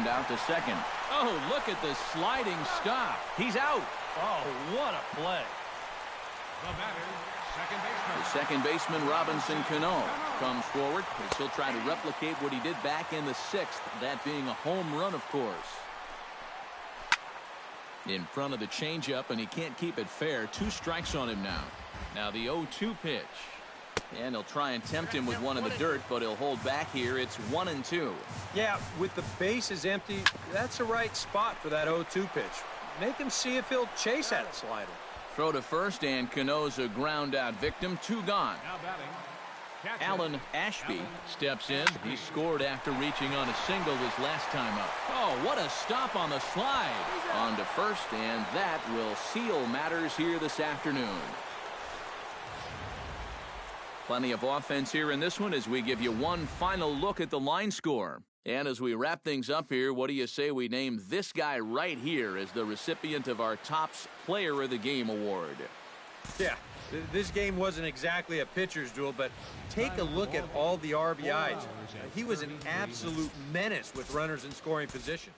ground out to second. Oh, look at the sliding stop. He's out. Oh, what a play. The second baseman, Robinson Cano, comes forward as he'll try to replicate what he did back in the sixth, that being a home run, of course. In front of the changeup, and he can't keep it fair. 2 strikes on him now. Now the 0-2 pitch. And he'll try and tempt him with one in the dirt, but he'll hold back here. It's 1-2. Yeah, with the bases empty, that's the right spot for that 0-2 pitch. Make him see if he'll chase that slider. Throw to first, and Cano's a ground out victim. 2 gone. Alan Ashby steps in. He scored after reaching on a single his last time up. Oh, what a stop on the slide. On to first, and that will seal matters here this afternoon. Plenty of offense here in this one as we give you one final look at the line score. And as we wrap things up here, what do you say we name this guy right here as the recipient of our Topps Player of the Game award? Yeah, this game wasn't exactly a pitcher's duel, but take a look at all the RBIs. He was an absolute menace with runners in scoring position.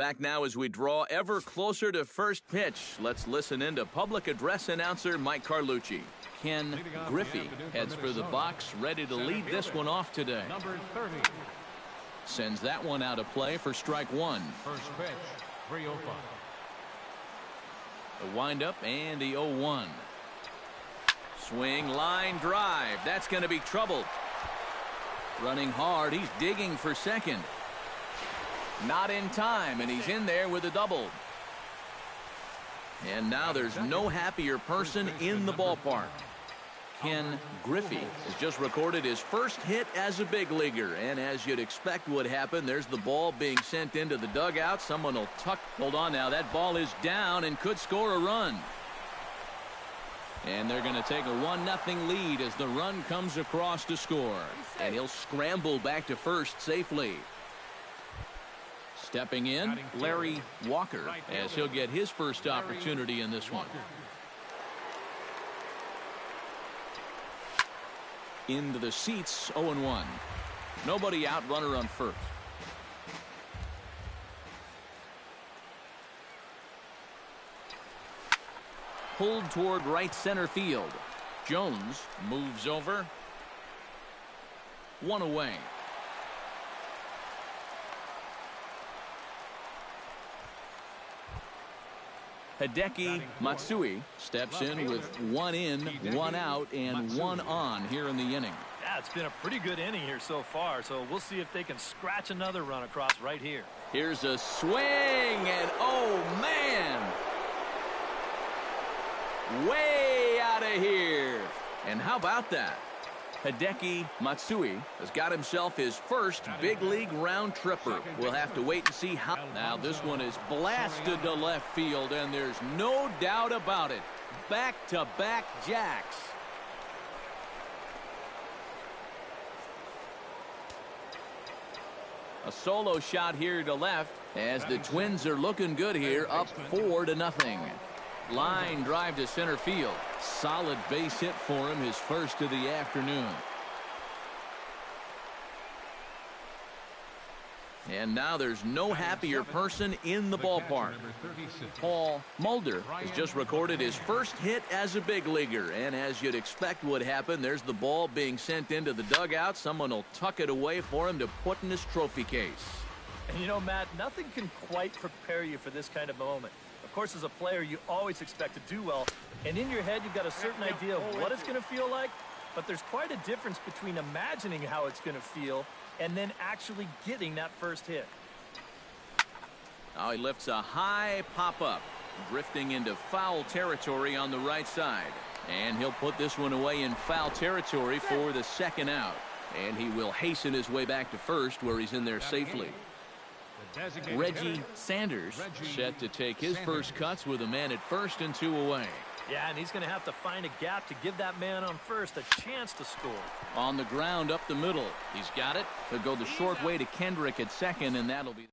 Back now as we draw ever closer to first pitch. Let's listen in to public address announcer Mike Carlucci. Ken Griffey heads for the box, ready to lead this one off today. Number 30. Sends that one out of play for strike one. First pitch, 3-0. The windup and the 0-1. Swing, line, drive. That's going to be trouble. Running hard. He's digging for second. Not in time, and he's in there with a double. And now there's no happier person in the ballpark. Ken Griffey has just recorded his first hit as a big leaguer. And as you'd expect would happen, there's the ball being sent into the dugout. Someone will tuck. Hold on now. That ball is down and could score a run. And they're going to take a 1-0 lead as the run comes across to score. And he'll scramble back to first safely. Stepping in, Larry Walker, as he'll get his first opportunity in this one. Into the seats, 0-1. Nobody out, runner on first. Pulled toward right center field. Jones moves over. One away. Hideki Matsui steps in with 1 in, 1 out, and 1 on here in the inning. Yeah, it's been a pretty good inning here so far, so we'll see if they can scratch another run across right here. Here's a swing, and oh, man! Way out of here. And how about that? Hideki Matsui has got himself his first big league round tripper. We'll have to wait and see how. Now this one is blasted to left field, and there's no doubt about it. Back-to-back jacks. A solo shot here to left as the Twins are looking good here, up 4-0. Line drive to center field. Solid base hit for him, his first of the afternoon. And now there's no happier person in the ballpark. Paul Mulder has just recorded his first hit as a big leaguer. And as you'd expect would happen, there's the ball being sent into the dugout. Someone will tuck it away for him to put in his trophy case. And you know, Matt, nothing can quite prepare you for this kind of moment. Of course, as a player, you always expect to do well. And in your head, you've got a certain idea of what it's going to feel like. But there's quite a difference between imagining how it's going to feel and then actually getting that first hit. Now he lifts a high pop-up, drifting into foul territory on the right side. And he'll put this one away in foul territory for the second out. And he will hasten his way back to first, where he's in there safely. Reggie Sanders set to take his first cuts with a man at first and 2 away. Yeah, and he's going to have to find a gap to give that man on first a chance to score. On the ground up the middle. He's got it. He'll go the short way to Kendrick at second, and that'll be.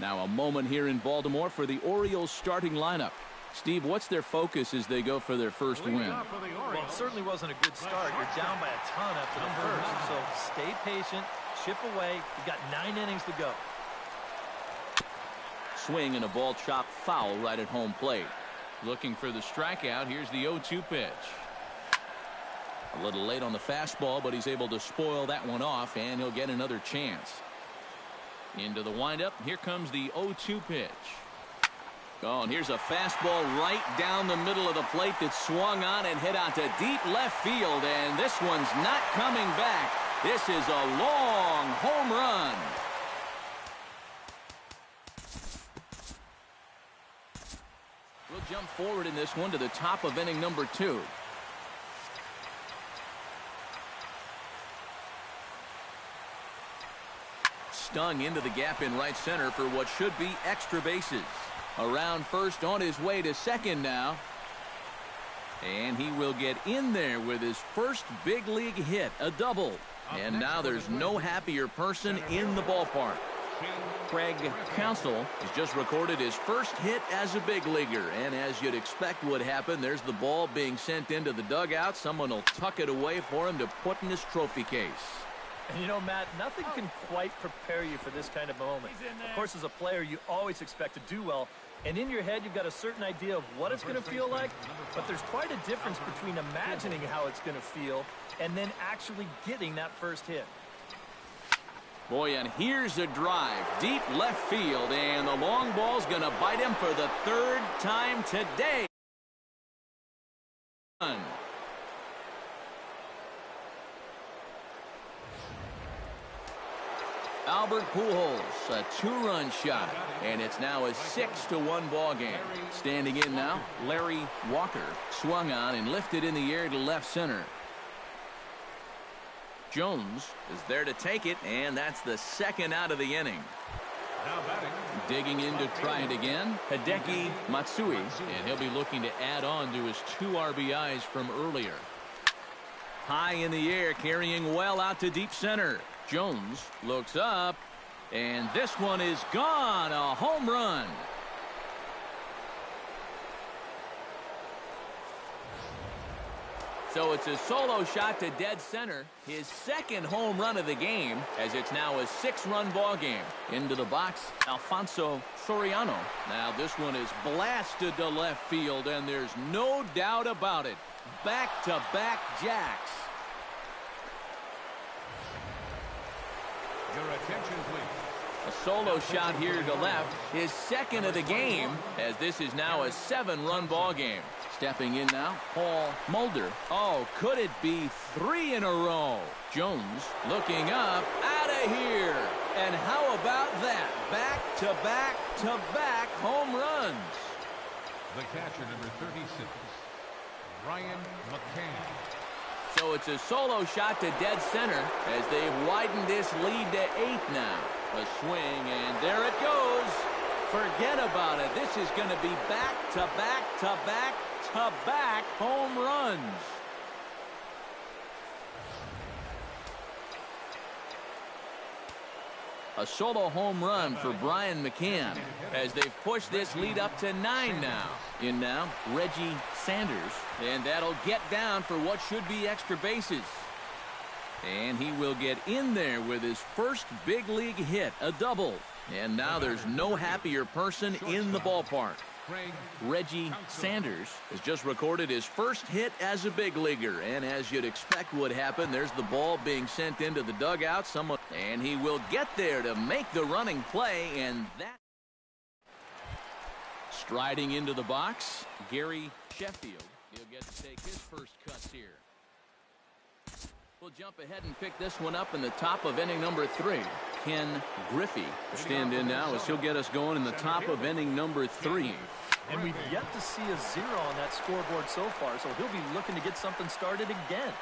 Now a moment here in Baltimore for the Orioles starting lineup. Steve, what's their focus as they go for their first win? Well, it certainly wasn't a good start. You're down by a ton after the first, so stay patient, chip away. You've got 9 innings to go. Swing and a ball chopped foul right at home plate. Looking for the strikeout. Here's the 0-2 pitch. A little late on the fastball, but he's able to spoil that one off, and he'll get another chance. Into the windup. Here comes the 0-2 pitch. Oh, and here's a fastball right down the middle of the plate that swung on and hit out to deep left field, and this one's not coming back. This is a long home run. We'll jump forward in this one to the top of inning number 2. Stung into the gap in right center for what should be extra bases. Around first, on his way to second now. And he will get in there with his first big league hit, a double. And now there's no happier person in the ballpark. Craig Counsell has just recorded his first hit as a big leaguer. And as you'd expect would happen, there's the ball being sent into the dugout. Someone will tuck it away for him to put in his trophy case. And you know, Matt, nothing can quite prepare you for this kind of moment. Of course, as a player, you always expect to do well. And in your head, you've got a certain idea of what it's going to feel like. But there's quite a difference between imagining how it's going to feel and then actually getting that first hit. Boy, and here's a drive. Deep left field, and the long ball's going to bite him for the third time today. Albert Pujols, a two-run shot, and it's now a 6-1 ball game. Standing in now, Larry Walker swung on and lifted in the air to left center. Jones is there to take it, and that's the second out of the inning. Digging in to try it again, Hideki Matsui, and he'll be looking to add on to his 2 RBIs from earlier. High in the air, carrying well out to deep center. Jones looks up, and this one is gone. A home run. So it's a solo shot to dead center, his second home run of the game, as it's now a 6-run ball game. Into the box, Alfonso Soriano. Now this one is blasted to left field, and there's no doubt about it. Back-to-back jacks. Your attention, please. A solo shot here to left, his second of the game, as this is now a 7-run ball game. Stepping in now, Paul Mulder. Oh, could it be 3 in a row? Jones looking up, out of here. And how about that? Back-to-back-to-back home runs. The catcher, number 36, Ryan McCann. So it's a solo shot to dead center as they've widened this lead to 8 now. A swing, and there it goes. Forget about it. This is going to be back-to-back-to-back-to-back home runs. A solo home run for Brian McCann as they've pushed this lead up to 9 now. In now, Reggie Sanders, and that'll get down for what should be extra bases. And he will get in there with his first big league hit, a double. And now there's no happier person in the ballpark. Reggie Sanders has just recorded his first hit as a big leaguer, and as you'd expect would happen, there's the ball being sent into the dugout. And he will get there to make the running play, and that. Striding into the box, Gary Sheffield. He'll get to take his first cuts here. We'll jump ahead and pick this one up in the top of inning number 3. Ken Griffey will stand in now as he'll get us going in the top of inning number 3. And we've yet to see a 0 on that scoreboard so far, so he'll be looking to get something started again.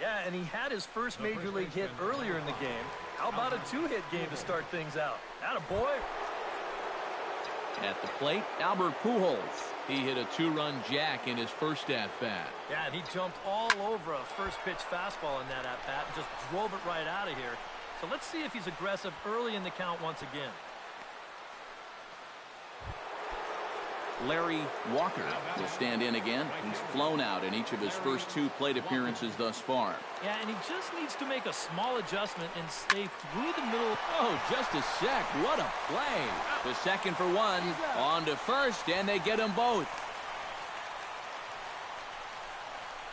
Yeah, and he had his first major league hit earlier in the game. How about a 2-hit game to start things out? Attaboy. At the plate, Albert Pujols. He hit a 2-run jack in his first at-bat. Yeah, and he jumped all over a first-pitch fastball in that at-bat and just drove it right out of here. So let's see if he's aggressive early in the count once again. Larry Walker will stand in again. He's flown out in each of his first 2 plate appearances thus far. Yeah, and he just needs to make a small adjustment and stay through the middle. Oh, just a sec. What a play. The second for 1. On to first, and they get them both.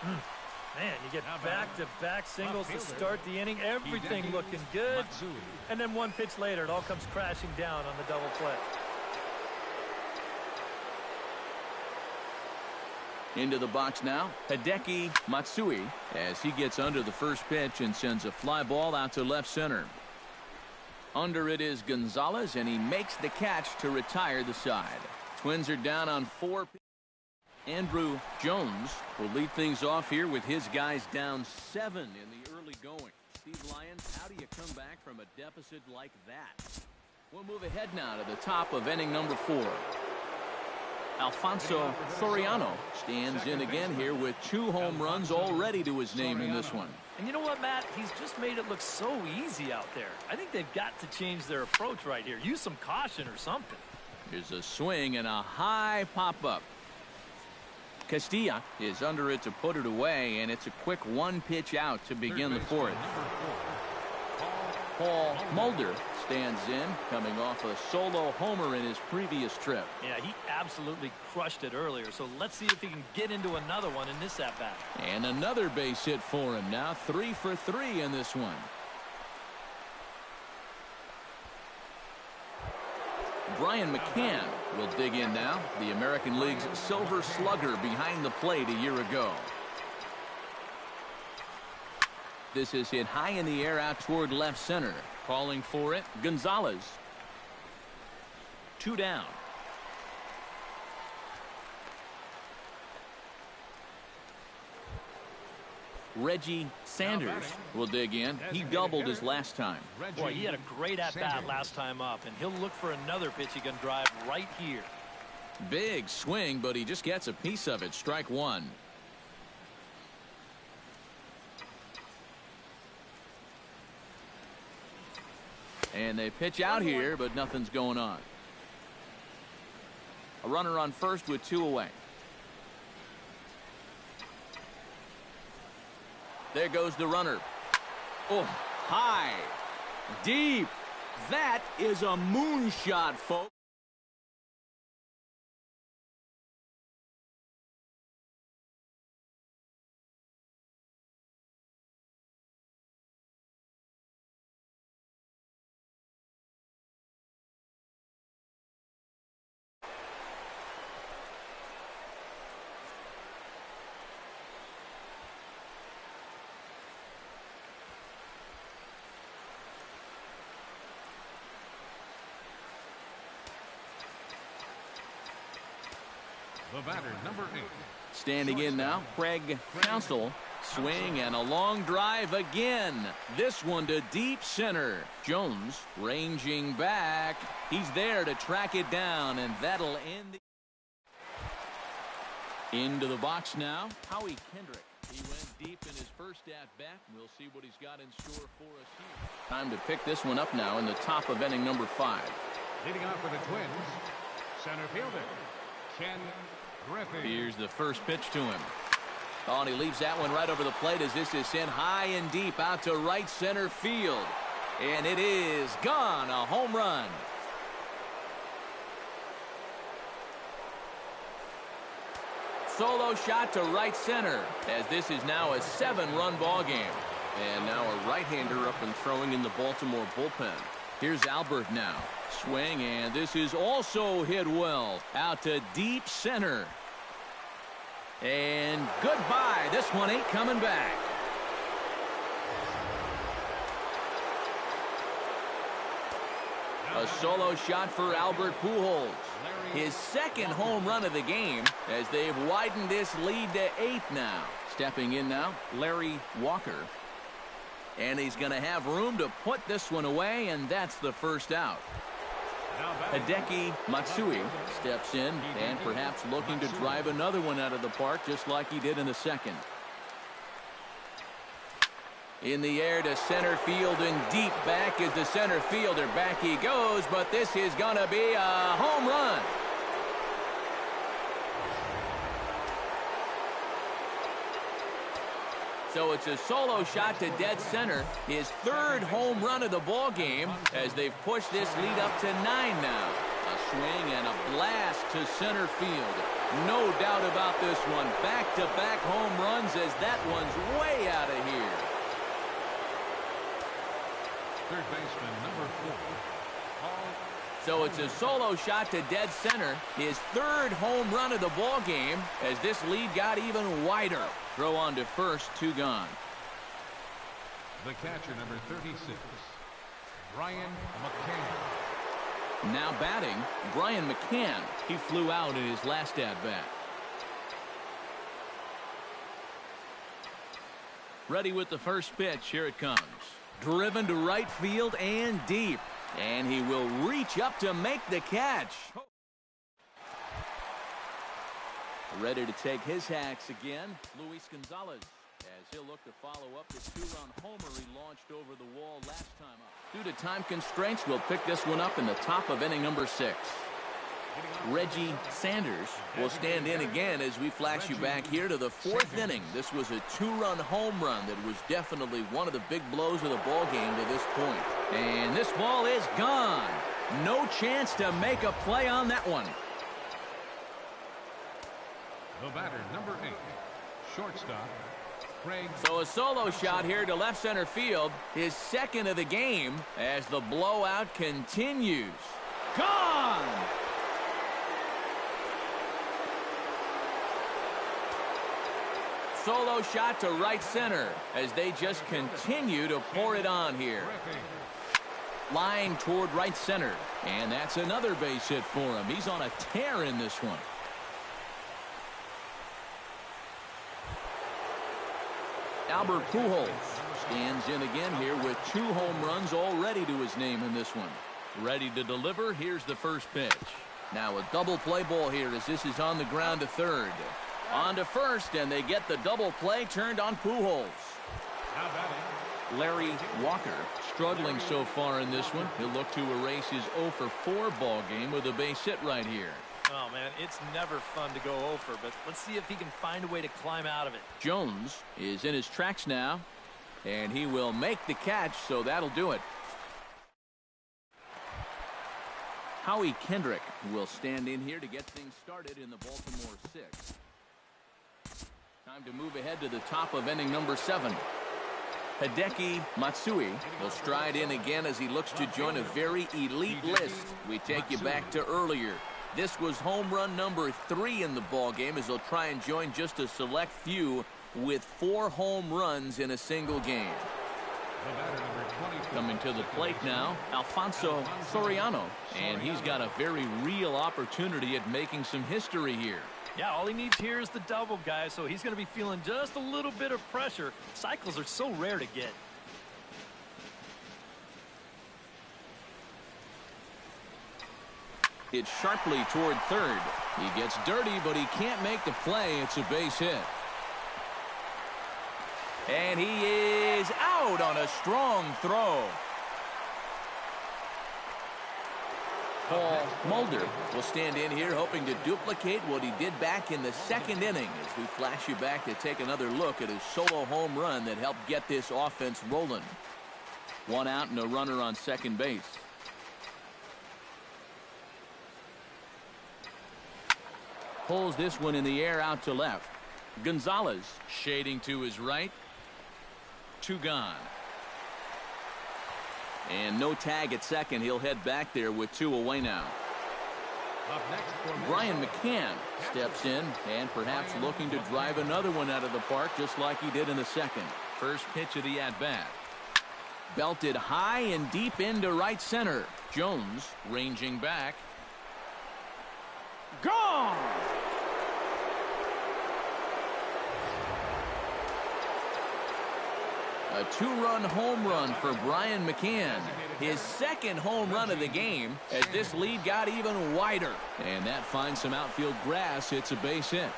Man, you get back-to-back singles to start the inning. Everything looking good. And then 1 pitch later, it all comes crashing down on the double play. Into the box now, Hideki Matsui, as he gets under the first pitch and sends a fly ball out to left center. Under it is Gonzalez, and he makes the catch to retire the side. Twins are down on 4. Andrew Jones will lead things off here with his guys down 7 in the early going. Steve Lyons, how do you come back from a deficit like that? We'll move ahead now to the top of inning number 4. Alfonso Soriano stands in again here with 2 home runs already to his name in this one. And you know what, Matt? He's just made it look so easy out there. I think they've got to change their approach right here. Use some caution or something. Here's a swing and a high pop-up. Castilla is under it to put it away, and it's a quick one pitch out to begin the fourth. Paul Mulder stands in, coming off a solo homer in his previous trip. Yeah, he absolutely crushed it earlier, so let's see if he can get into another one in this at-bat. And another base hit for him now, 3 for 3 in this one. Brian McCann will dig in now, the American League's Silver Slugger behind the plate a year ago. This is hit high in the air out toward left center. Calling for it, Gonzalez. 2 down. Reggie Sanders will dig in. He doubled his last time. Boy, he had a great at-bat last time up, and he'll look for another pitch he can drive right here. Big swing, but he just gets a piece of it. Strike one. And they pitch out here, but nothing's going on. A runner on first with 2 away. There goes the runner. Oh, high, deep. That is a moonshot, folks. The batter, number 8. Standing in now, Craig Counsell. Swing and a long drive again. This one to deep center. Jones ranging back. He's there to track it down, and that'll end the... Into the box now, Howie Kendrick. He went deep in his first at-bat. We'll see what he's got in store for us here. Time to pick this one up now in the top of inning number 5. Leading off for the Twins, center fielder, Ken Griffey. Here's the first pitch to him. Oh, and he leaves that one right over the plate as this is sent high and deep out to right center field. And it is gone. A home run. Solo shot to right center as this is now a 7-run ball game. And now a right-hander up and throwing in the Baltimore bullpen. Here's Albert now. Swing, and this is also hit well. Out to deep center. And goodbye. This one ain't coming back. A solo shot for Albert Pujols. His second home run of the game as they've widened this lead to 8 now. Stepping in now, Larry Walker. And he's going to have room to put this one away, and that's the first out. Hideki Matsui steps in and perhaps looking to drive another one out of the park just like he did in the second. In the air to center field and deep back is the center fielder. Back he goes, but this is going to be a home run. So it's a solo shot to dead center. His 3rd home run of the ball game as they've pushed this lead up to 9 now. A swing and a blast to center field. No doubt about this one. Back-to-back home runs as that one's way out of here. Third baseman, number 4. So it's a solo shot to dead center. His 3rd home run of the ball game as this lead got even wider. Throw on to first, 2 gone. The catcher, number 36, Brian McCann. Now batting, Brian McCann. He flew out in his last at-bat. Ready with the first pitch. Here it comes. Driven to right field and deep. And he will reach up to make the catch. Ready to take his hacks again, Luis Gonzalez, as he'll look to follow up the 2-run homer he launched over the wall last time up. Due to time constraints, we'll pick this one up in the top of inning number 6. Reggie Sanders will stand in again as we flash you back here to the fourth inning. This was a two-run home run that was definitely one of the big blows of the ball game to this point. And this ball is gone. No chance to make a play on that one. The batter, number 8, shortstop, Craig. So a solo shot here to left center field, his second of the game as the blowout continues. Gone! Solo shot to right center as they just continue to pour it on here. Line toward right center, and that's another base hit for him. He's on a tear in this one. Albert Pujols stands in again here with 2 home runs already to his name in this one. Ready to deliver. Here's the first pitch. Now a double play ball here as this is on the ground to third. On to first, and they get the double play turned on Pujols. Larry Walker struggling so far in this one. He'll look to erase his 0 for 4 ball game with a base hit right here. Oh, man, it's never fun to go over, but let's see if he can find a way to climb out of it. Jones is in his tracks now, and he will make the catch, so that'll do it. Howie Kendrick will stand in here to get things started in the Baltimore 6. Time to move ahead to the top of inning number 7. Hideki Matsui will stride in again as he looks to join a very elite list. We take you back to earlier. This was home run number 3 in the ball game as he'll try and join just a select few with 4 home runs in a single game. Coming to the plate now, Alfonso Soriano, and he's got a very real opportunity at making some history here. Yeah, all he needs here is the double, guys, so he's going to be feeling just a little bit of pressure. Cycles are so rare to get. It's sharply toward third. He gets dirty, but he can't make the play. It's a base hit. And he is out on a strong throw. Paul Mulder will stand in here hoping to duplicate what he did back in the second inning as we flash you back to take another look at his solo home run that helped get this offense rolling. 1 out and a runner on second base. Pulls this one in the air out to left. Gonzalez shading to his right. 2 gone. And no tag at second. He'll head back there with 2 away now. Brian McCann steps in and perhaps looking to drive another one out of the park just like he did in the second. First pitch of the at-bat. Belted high and deep into right center. Jones ranging back. Gone! A 2-run home run for Brian McCann. His second home run of the game as this lead got even wider. And that finds some outfield grass. It's a base hit.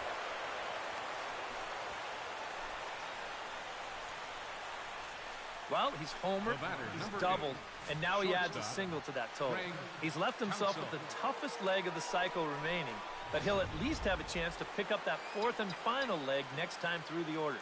Well, he's homered, he's doubled, and now he adds a single to that total. He's left himself with the toughest leg of the cycle remaining, but he'll at least have a chance to pick up that 4th and final leg next time through the order.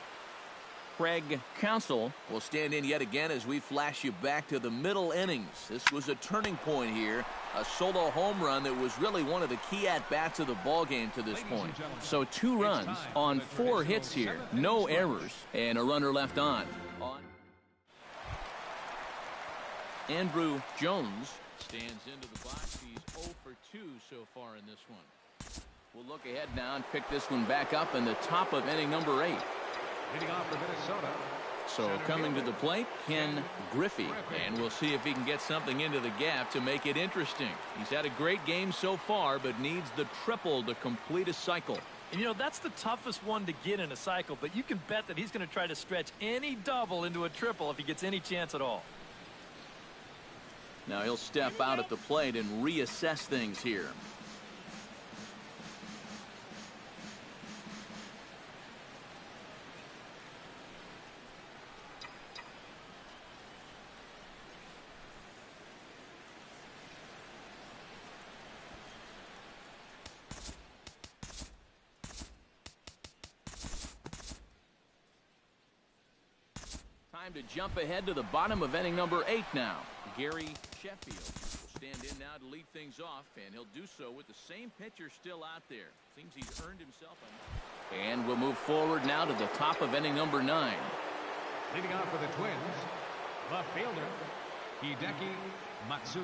Craig Counsell will stand in yet again as we flash you back to the middle innings. This was a turning point here, a solo home run that was really one of the key at-bats of the ball game to this point. So 2 runs on 4 hits here, no errors, and a runner left on. Andrew Jones stands into the box. He's 0 for 2 so far in this one. We'll look ahead now and pick this one back up in the top of inning number 8. Leading off for Minnesota. So coming to the plate, Ken Griffey, and we'll see if he can get something into the gap to make it interesting. He's had a great game so far, but needs the triple to complete a cycle. And, you know, that's the toughest one to get in a cycle, but you can bet that he's going to try to stretch any double into a triple if he gets any chance at all. Now he'll step out at the plate and reassess things here. Time to jump ahead to the bottom of inning number 8 now. Gary Sheffield will stand in now to lead things off, and he'll do so with the same pitcher still out there. Seems he's earned himself a... And we'll move forward now to the top of inning number 9. Leading off for the Twins, the fielder, Hideki Matsui.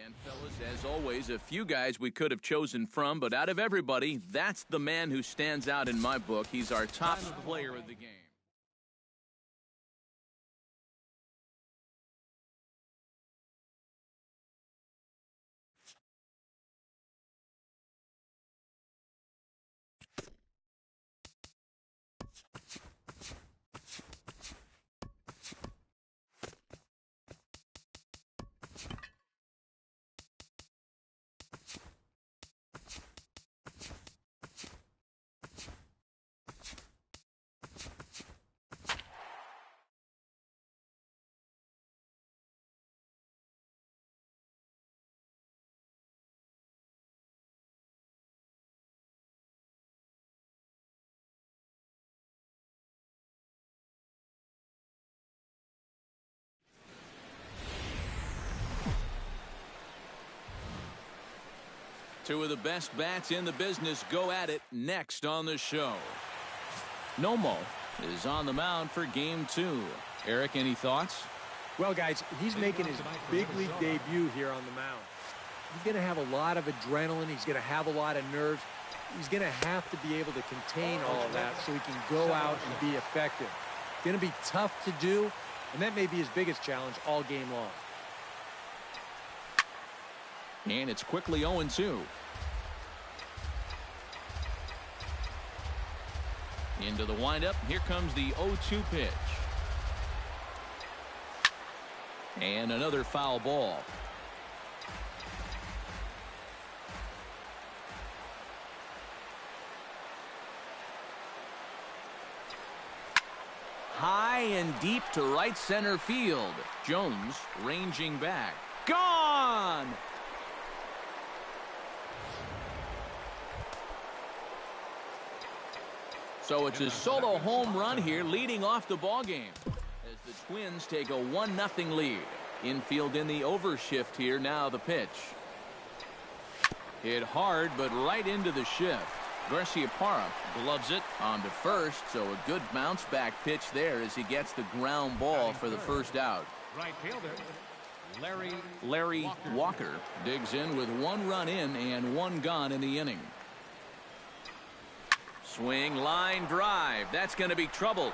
And fellas, as always, a few guys we could have chosen from, but out of everybody, that's the man who stands out in my book. He's our top player of the game. Two of the best bats in the business go at it next on the show. Nomo is on the mound for game 2. Eric, any thoughts? Well, guys, he's making his big league debut here on the mound. He's going to have a lot of adrenaline. He's going to have a lot of nerves. He's going to have to be able to contain all of that so he can go out and be effective. It's going to be tough to do, and that may be his biggest challenge all game long. And it's quickly 0-2. Into the windup. Here comes the 0-2 pitch. And another foul ball. High and deep to right center field. Jones ranging back. Gone! So it's a solo home run here leading off the ballgame as the Twins take a 1-0 lead. Infield in the overshift here. Now the pitch. Hit hard, but right into the shift. Garciaparra gloves it onto first, so a good bounce back pitch there as he gets the ground ball for the first out. Right fielder, Larry Walker digs in with 1 run in and 1 gone in the inning. Swing, line drive. That's going to be trouble.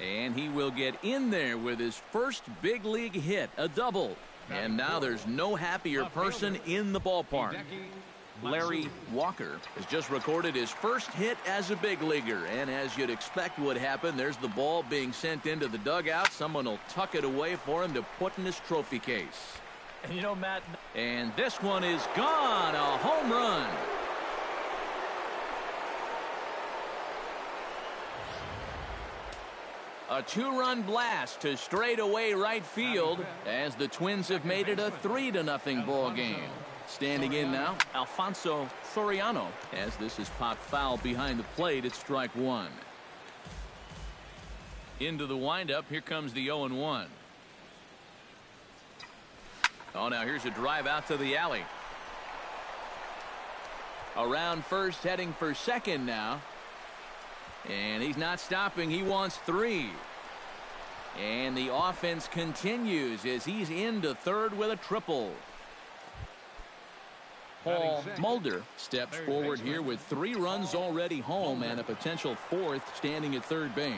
And he will get in there with his first big league hit, a double. And now there's no happier person in the ballpark. Larry Walker has just recorded his first hit as a big leaguer, and as you'd expect would happen, there's the ball being sent into the dugout. Someone will tuck it away for him to put in his trophy case. And you know, Matt, and this one is gone. A home run. A 2-run blast to straightaway right field as the Twins have made it a 3-0 ball game. Standing in now, Alfonso Soriano, as this is popped foul behind the plate at strike 1. Into the windup, here comes the 0-1. Oh, now here's a drive out to the alley. Around first, heading for second now. And he's not stopping. He wants 3. And the offense continues as he's into third with a triple. Paul Mulder steps forward here with 3 runs already home and a potential 4th standing at third base.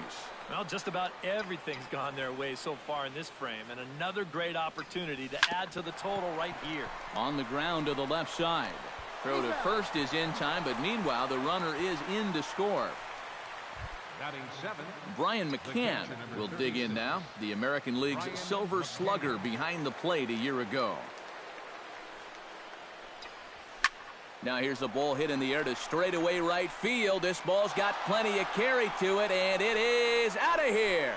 well, just about everything's gone their way so far in this frame, and another great opportunity to add to the total right here. On the ground to the left side. Throw to first is in time, but meanwhile the runner is in to score. Batting 7. Brian McCann will dig in now. The American League's Silver Slugger behind the plate a year ago. Now here's the ball hit in the air to straightaway right field. This ball's got plenty of carry to it, and it is out of here.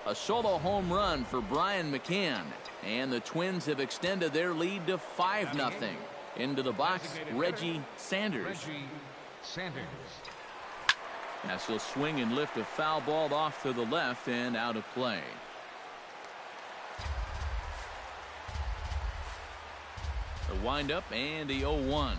A solo home run for Brian McCann, and the Twins have extended their lead to 5-0. Into the box, Reggie Sanders. As he'll swing and lift a foul ball off to the left and out of play. The windup and the 0-1.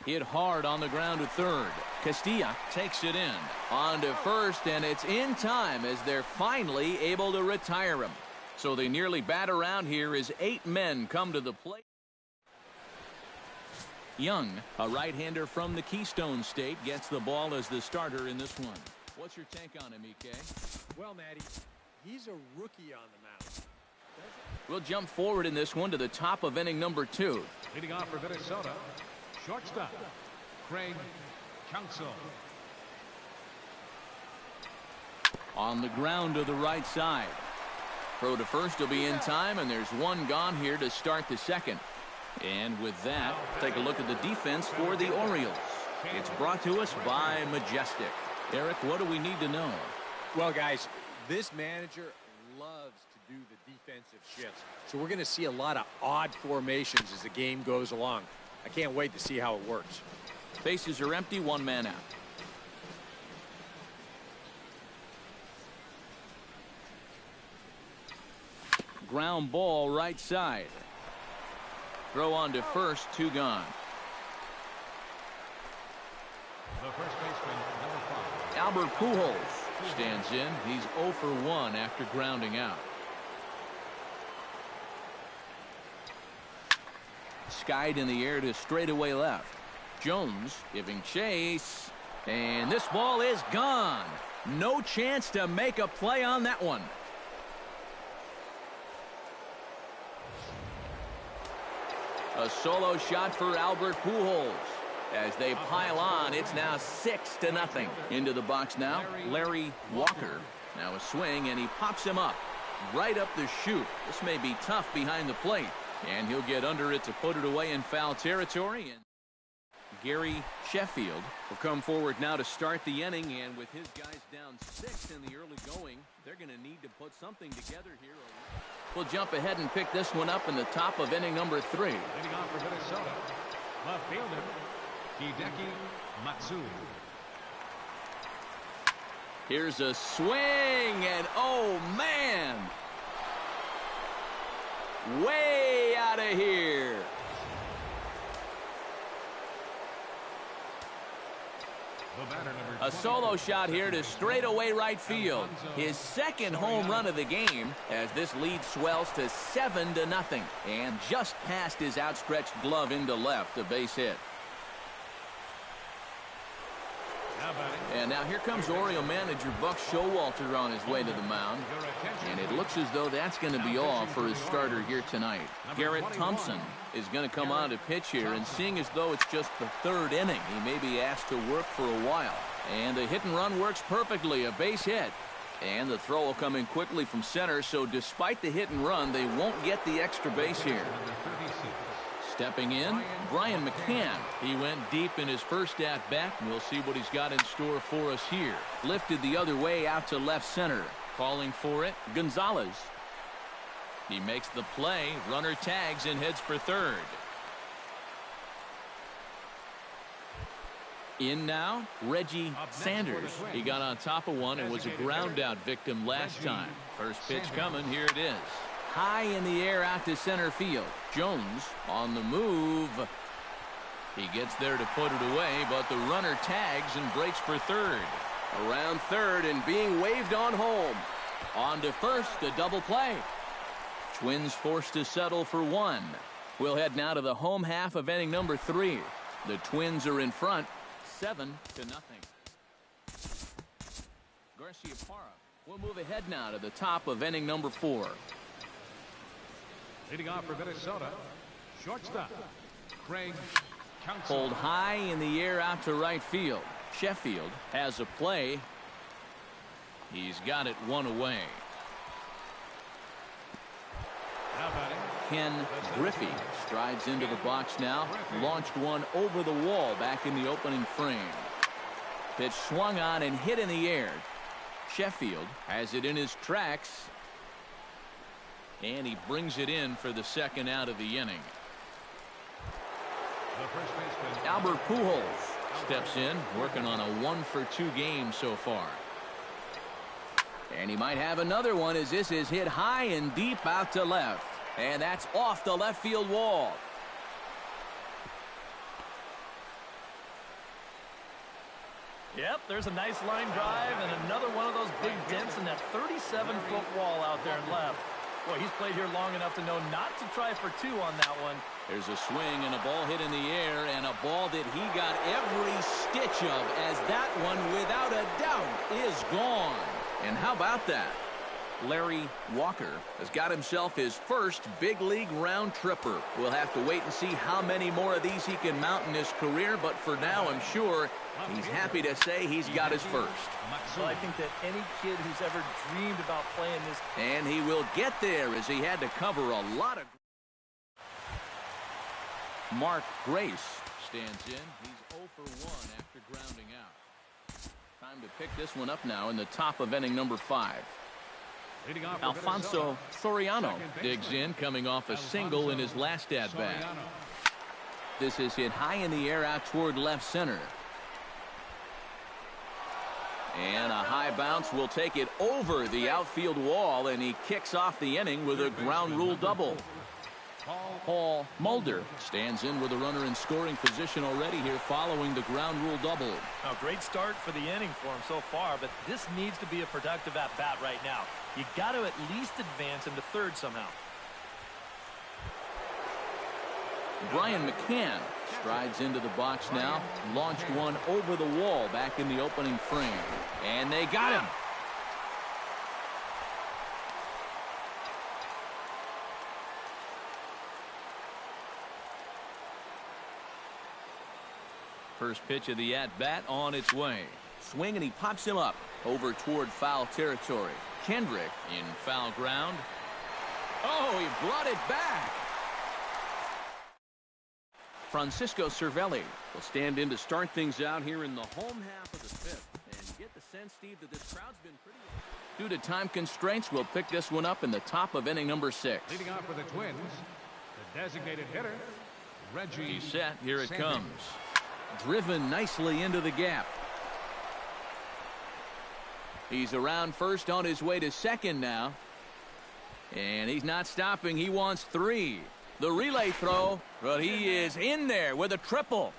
Hit hard on the ground to third. Castilla takes it in. On to first, and it's in time as they're finally able to retire him. So they nearly bat around here as 8 men come to the plate. Young, a right-hander from the Keystone State, gets the ball as the starter in this one. What's your take on him, EK? Well, Matty, he's a rookie on the mound. We'll jump forward in this one to the top of inning number 2. Leading off for Minnesota, shortstop, Craig Counsell. On the ground to the right side. Throw to first will be in time, and there's one gone here to start the second. And with that, take a look at the defense for the Orioles. It's brought to us by Majestic. Eric, what do we need to know? Well, guys, this manager loves to do the defensive shifts. So we're going to see a lot of odd formations as the game goes along. I can't wait to see how it works. Bases are empty, 1 man out. Ground ball right side. Throw on to first, 2 gone. The first baseman, number 5. Albert Pujols stands in. He's 0 for 1 after grounding out. Skied in the air to straightaway left. Jones giving chase. And this ball is gone. No chance to make a play on that one. A solo shot for Albert Pujols. As they pile on, it's now 6-0. Into the box now, Larry Walker. Now a swing, and he pops him up. Right up the chute. This may be tough behind the plate. And he'll get under it to put it away in foul territory. And Gary Sheffield will come forward now to start the inning. And with his guys down 6 in the early going, they're going to need to put something together here. We'll jump ahead and pick this one up in the top of inning number 3. Leading off for Minnesota, left fielder, Hideki Matsui. Here's a swing, and oh man! Way out of here. A solo shot here to straightaway right field. His second home run of the game as this lead swells to 7-0. And just past his outstretched glove into left, a base hit. And now here comes Oriole manager Buck Showalter on his way to the mound. And it looks as though that's going to be all for his starter here tonight. Garrett Thompson is going to come on to pitch here, and seeing as though it's just the 3rd inning, he may be asked to work for a while. And the hit and run works perfectly, a base hit. And the throw will come in quickly from center, so despite the hit and run, they won't get the extra base here. Stepping in, Brian McCann. He went deep in his first at-bat, and we'll see what he's got in store for us here. Lifted the other way out to left center. Calling for it, Gonzalez. He makes the play, runner tags and heads for third. In now, Reggie Sanders. He got on top of one and was a ground out victim last time. First pitch coming, here it is. High in the air out to center field. Jones on the move. He gets there to put it away, but the runner tags and breaks for third. Around third and being waved on home. On to first, a double play. Twins forced to settle for 1. We'll head now to the home half of inning number 3. The Twins are in front, 7-0. Garcia Parra will move ahead now to the top of inning number 4. Leading off for Minnesota, shortstop, Craig Counsell. Pulled high in the air out to right field. Sheffield has a play. He's got it 1 away. Now batting. Ken Griffey strides into the box now. Launched one over the wall back in the opening frame. Pitch swung on and hit in the air. Sheffield has it in his tracks. And he brings it in for the second out of the inning. The first baseman. Albert Pujols steps in, working on a 1-for-2 game so far. And he might have another one as this is hit high and deep out to left. And that's off the left field wall. Yep, there's a nice line drive and another one of those big dents in that 37-foot wall out there and left. Boy, he's played here long enough to know not to try for two on that one. There's a swing and a ball hit in the air, and a ball that he got every stitch of, as that one, without a doubt, is gone. And how about that? Larry Walker has got himself his first big league round tripper. We'll have to wait and see how many more of these he can mount in his career, but for now I'm sure he's happy to say he's got his first. Well, I think that any kid who's ever dreamed about playing this, and he will get there, as he had to cover a lot of. Mark Grace stands in. He's 0 for 1 after grounding out. Time to pick this one up now in the top of inning number 5. Alfonso Soriano digs in, coming off a single in his last at-bat. This is hit high in the air out toward left center. And a high bounce will take it over the outfield wall, and he kicks off the inning with a ground rule double. Paul Mulder stands in with a runner in scoring position already here following the ground rule double. A great start for the inning for him so far, but this needs to be a productive at-bat right now. You got to at least advance into third somehow. Brian McCann strides into the box now. Launched one over the wall back in the opening frame. And they got him. First pitch of the at-bat on its way. Swing, and he pops him up over toward foul territory. Kendrick in foul ground. Oh, he brought it back. Francisco Cervelli will stand in to start things out here in the home half of the fifth. And you get the sense, Steve, that this crowd's been pretty. Due to time constraints, we'll pick this one up in the top of inning number 6. Leading off for the Twins, the designated hitter, Reggie. He's set. Here it comes. Driven nicely into the gap. He's around first, on his way to second now. And he's not stopping. He wants 3. The relay throw, but he is in there with a triple.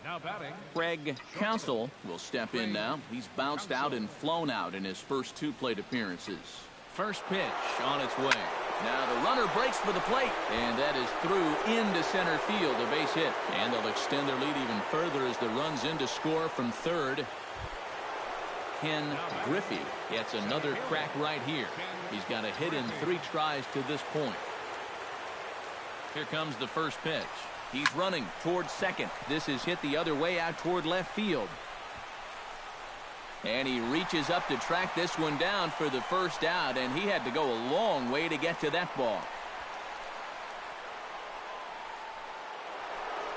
Now batting. Craig Counsell will step in now. He's bounced out and flown out in his first 2 plate appearances. First pitch on its way. Now the runner breaks for the plate, and that is through into center field, a base hit. And they'll extend their lead even further as the run's in to score from third. Ken Griffey gets another crack right here. He's got a hit in 3 tries to this point. Here comes the first pitch. He's running towards second. This is hit the other way out toward left field. And he reaches up to track this one down for the first out, and he had to go a long way to get to that ball.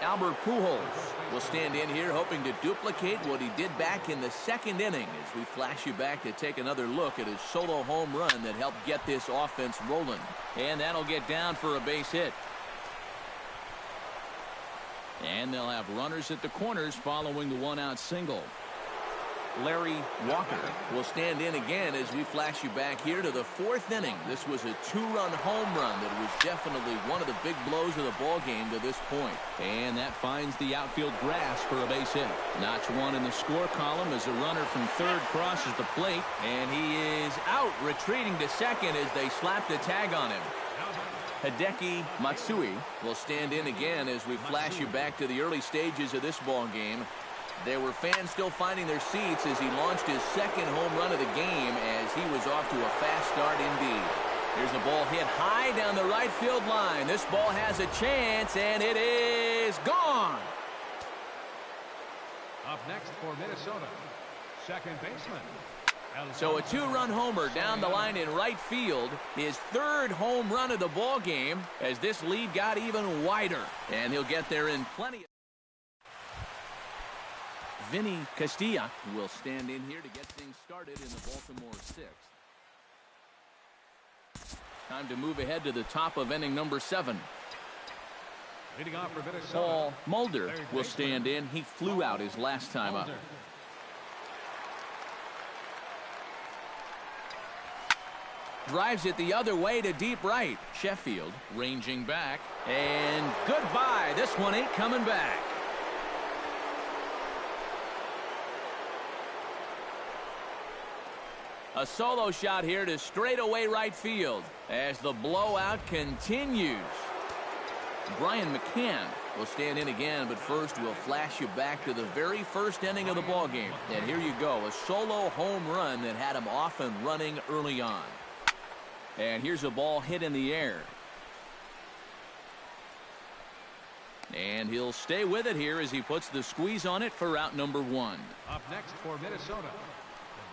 Albert Pujols will stand in here hoping to duplicate what he did back in the second inning, as we flash you back to take another look at his solo home run that helped get this offense rolling. And that'll get down for a base hit. And they'll have runners at the corners following the 1-out single. Larry Walker will stand in again as we flash you back here to the 4th inning. This was a 2-run home run that was definitely one of the big blows of the ball game to this point. And that finds the outfield grass for a base hit. Notch 1 in the score column as a runner from third crosses the plate. And he is out, retreating to second as they slap the tag on him. Hideki Matsui will stand in again as we flash you back to the early stages of this ball game. There were fans still finding their seats as he launched his second home run of the game, as he was off to a fast start indeed. Here's a ball hit high down the right field line. This ball has a chance, and it is gone. Up next for Minnesota, second baseman, So a 2-run homer down the line in right field. His 3rd home run of the ball game as this lead got even wider. And he'll get there in plenty. Vinny Castilla will stand in here to get things started in the Baltimore 6th. Time to move ahead to the top of inning number 7. Leading off for Minnesota, Paul Mulder will stand in. He flew out his last time up. Drives it the other way to deep right. Sheffield ranging back. And goodbye. This one ain't coming back. A solo shot here to straightaway right field as the blowout continues. Brian McCann will stand in again, but first we'll flash you back to the very first inning of the ballgame. And here you go, a solo home run that had him off and running early on. And here's a ball hit in the air. And he'll stay with it here as he puts the squeeze on it for out number 1. up next for Minnesota,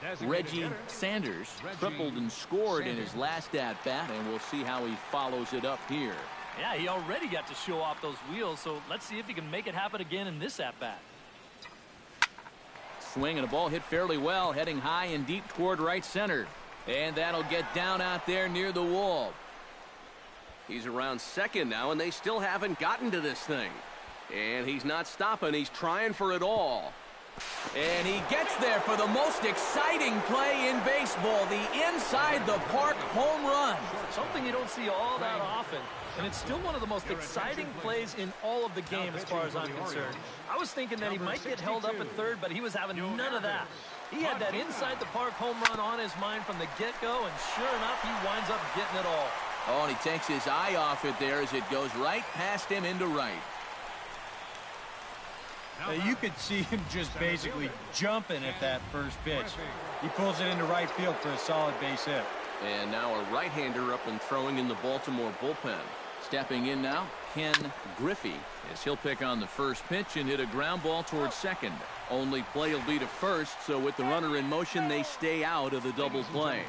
the designated Reggie hitter, Sanders tripled and scored in his last at-bat, and we'll see how he follows it up here. Yeah, he already got to show off those wheels, so let's see if he can make it happen again in this at-bat. Swing and a ball hit fairly well, heading high and deep toward right center. And that'll get down out there near the wall. He's around second now, and they still haven't gotten to this thing. And he's not stopping. He's trying for it all. And he gets there for the most exciting play in baseball, the inside the park home run. Something you don't see all that often, and it's still one of the most exciting plays in all of the game as far as I'm concerned. I was thinking that he might get held up at third, but he was having none of that. He had that inside the park home run on his mind from the get-go, and sure enough, he winds up getting it all. Oh, and he takes his eye off it there as it goes right past him into right. You could see him just basically jumping at that first pitch. He pulls it into right field for a solid base hit. And now a right-hander up and throwing in the Baltimore bullpen. Stepping in now, Ken Griffey, as he'll pick on the first pitch and hit a ground ball towards second. Only play will be to first, so with the runner in motion, they stay out of the double play.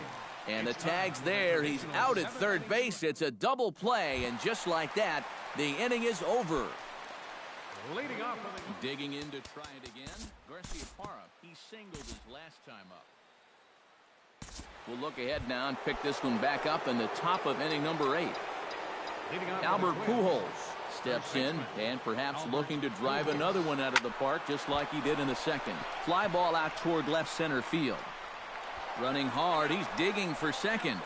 And the tag's there. He's out at third base. It's a double play, and just like that, the inning is over. leading off. Digging in to try it again, Garcia Parra. He singled his last time up. We'll look ahead now and pick this one back up in the top of inning number 8. Albert Pujols steps in and perhaps looking to drive another one out of the park just like he did in the second. Fly ball out toward left center field. Running hard, he's digging for second.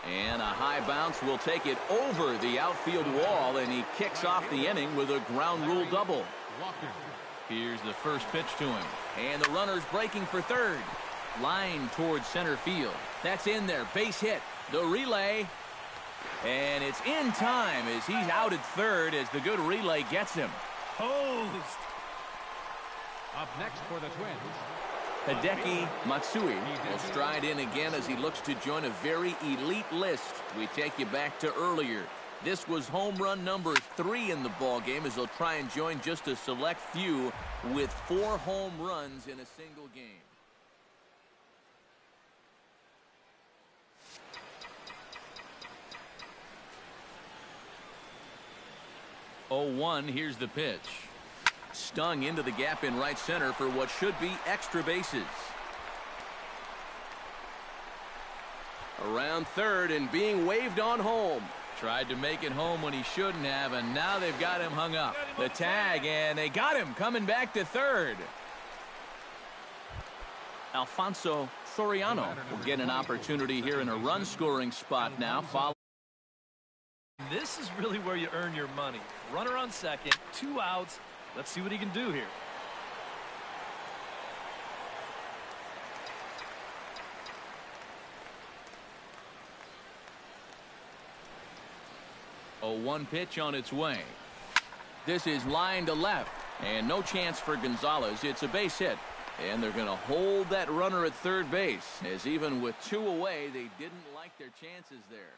And a high bounce will take it over the outfield wall, and he kicks off the inning with a ground rule double. Here's the first pitch to him. And the runner's breaking for third. Line towards center field. That's in there. Base hit. The relay. And it's in time as he's out at third as the good relay gets him. Posed. Up next for the Twins, Hideki Matsui will stride in again as he looks to join a very elite list. We take you back to earlier. This was home run number 3 in the ballgame as he'll try and join just a select few with 4 home runs in a single game. Oh, 1, here's the pitch. Stung into the gap in right center for what should be extra bases. Around third and being waved on home. Tried to make it home when he shouldn't have, and now they've got him hung up. The tag, and they got him coming back to third. Alfonso Soriano will get an opportunity here in a run-scoring spot now. This is really where you earn your money. Runner on second, 2 outs. Let's see what he can do here. A 1 pitch on its way. This is line to left, and no chance for Gonzalez. It's a base hit, and they're going to hold that runner at third base, as even with 2 away, they didn't like their chances there.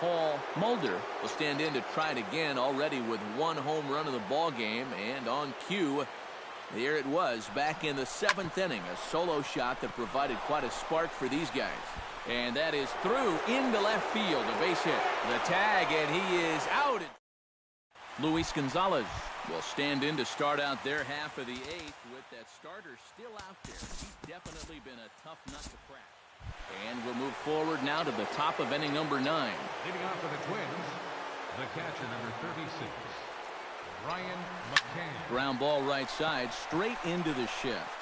Paul Mulder will stand in to try it again, already with one home run of the ball game. And on cue, there it was back in the 7th inning, a solo shot that provided quite a spark for these guys. And that is through into left field, a base hit. The tag, and he is out. Luis Gonzalez will stand in to start out their half of the 8th with that starter still out there. He's definitely been a tough nut to crack. And we'll move forward now to the top of inning number 9. Leading off for the Twins, the catcher, number 36, Brian McCann. Ground ball right side, straight into the shift.